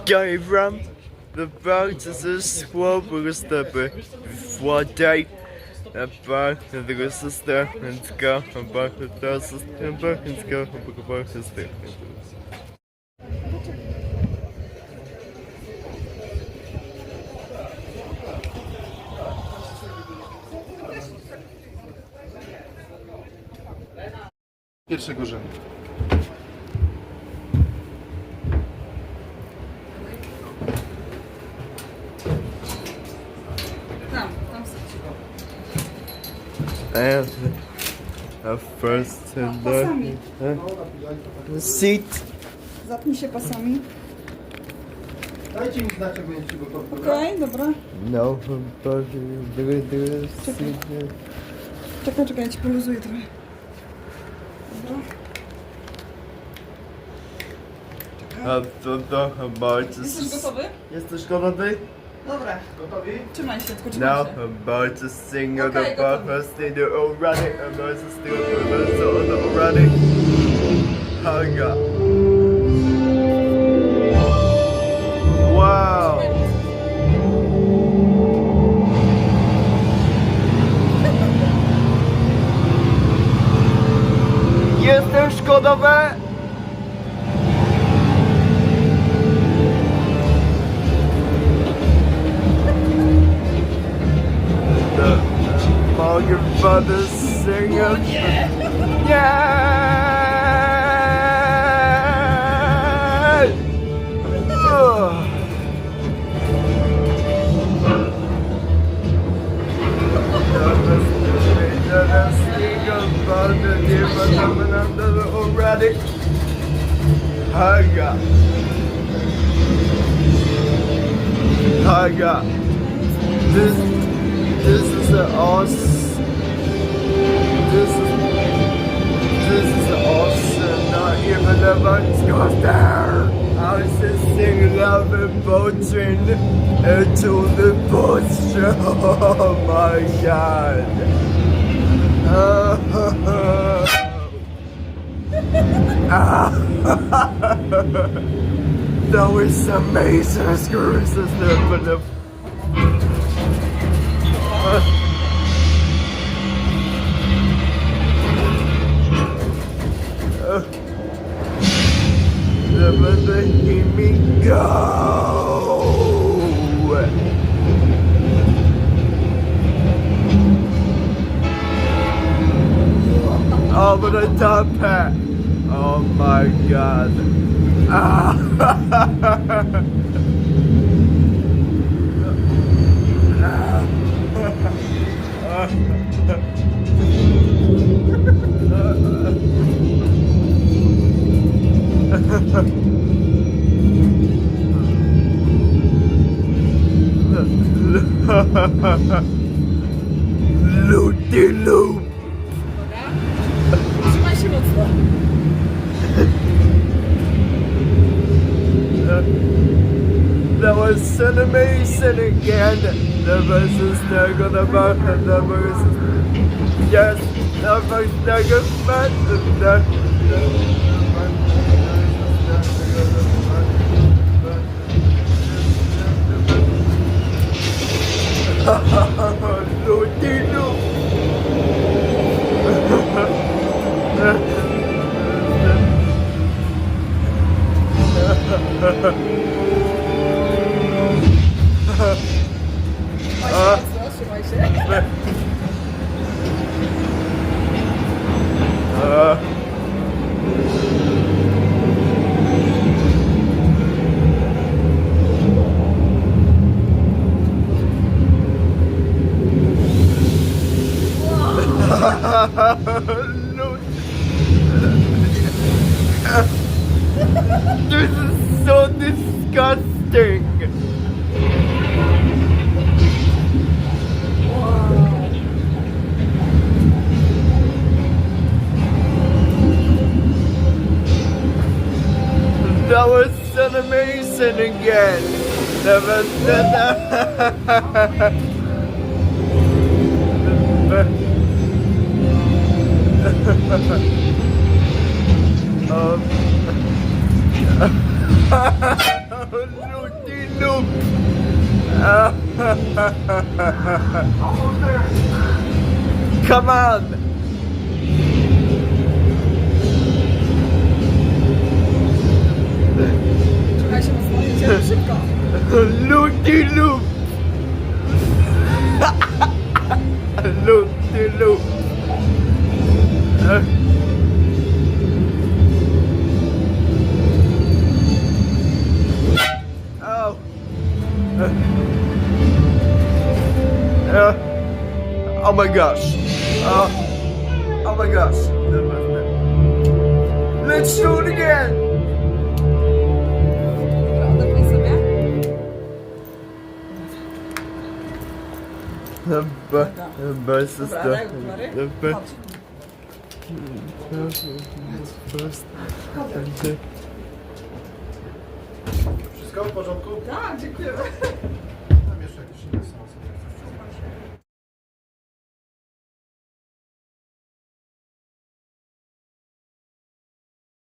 Going from the back to the swamp with the one day. And back to the sister and go and back to the sister and back and go and back to the sister. Pierwszego rzędu. Tam And first and pasami. the seat. Zapnij się pasami. Dajcie mi znać, jak będziecie gotowi. Okej, dobra. No, but the seat. Czekaj, ja ci poluzuję trochę. Dobra. Jesteś gotowy? Jesteś gotowy? Dobra. Gotowi? Trzymaj się, tylko Now trzymaj się. I'm about to sing on Okay, the go bar, on. sing the already, I'm about to sing on the already. Hunger. Wow. Jesteś gotowy? Mogę wodę singać. Nie! Already. Haga. Haga. This is the awesome. This is awesome. Not even the buttons goes there. I was just singing love and boating into the boats. Oh my god. That was amazing. Screw this but the let me go. Oh, but a top hat. Oh my god. Ah. Loopy loop. Trzymaj się mocno. That was amazing again. The versus they're gonna back and the versus. Yes, the versus they're gonna back and the. Loopy loop. Trzymaj się. This is so disgusting. That was an amazing again. That was Oh no. Come on! Czekaj się mocno, jedziemy szybko. Loopy loop! Loopy loop! Oh! Oh my gosh! Oh my gosh! Let's do it again! Dobra, odepnij sobie. Bez Dobra, daj okulary. Chodź. Wszystko w porządku? Tak, dziękuję.